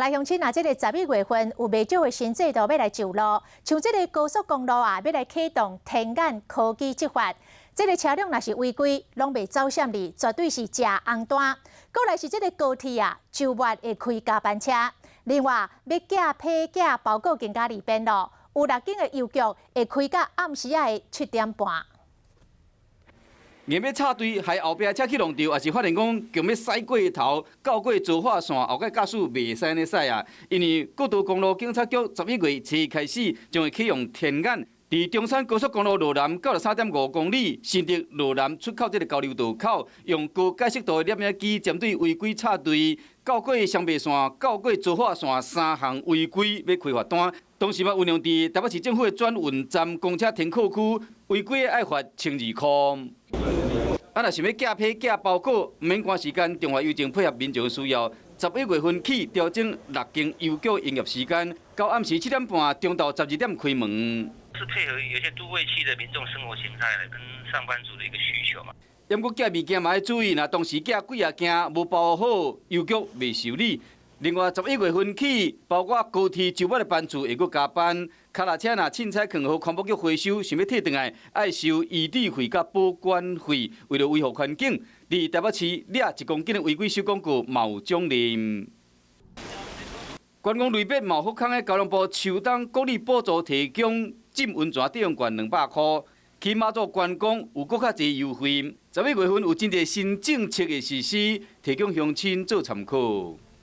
来乡亲啊，这个11月份有袂少的新制度要来就路，像这个高速公路啊，要来启动天眼科技执法。这个车辆若是违规，拢袂走闪哩，绝对是食红单。过来是这个高铁啊，周末会开加班车。另外，要寄批假包裹更加利便咯。有6间的邮局会开到暗时啊的7点半。硬要插队，害后壁车去弄掉，也是发现讲，强要驶过头，到过造化线，后个驾驶袂使安尼驶啊。因为国道公路警察局11月7日开始将会启用天眼，伫中山高速公路路南93.5公里，新竹路南出口这个交流道口，用高解析度的摄影机针对违规插队，到过双白线，到过造化线3项违规要开罚单。同时嘛，运用伫台北市政府的转运站公车停靠区违规的，爱罚1200块。啊，若想要寄批寄包裹，唔免赶时间，中华邮政配合民众的需要，11月份起调整6间邮局营业时间，到暗时7点半，中到12点开门。是配合有些都会区的民众生活形态跟上班族的一个需求嘛。不过寄物件嘛要注意，若当时寄几啊件无包好，邮局未受理。另外，11月份起，包括高铁周末的班次会阁加班，卡拉车若凊彩放互环保局回收，想要退转来，爱收移地费甲保管费。为了维护环境，伫台北市掠1公斤的违规手工具，嘛有奖励。观光类别冒福康的交通部秋冬国力补助提供浸温泉抵用券200块，去马祖观光有阁较侪优惠。11月份有真侪新政策的实施，提供乡亲做参考。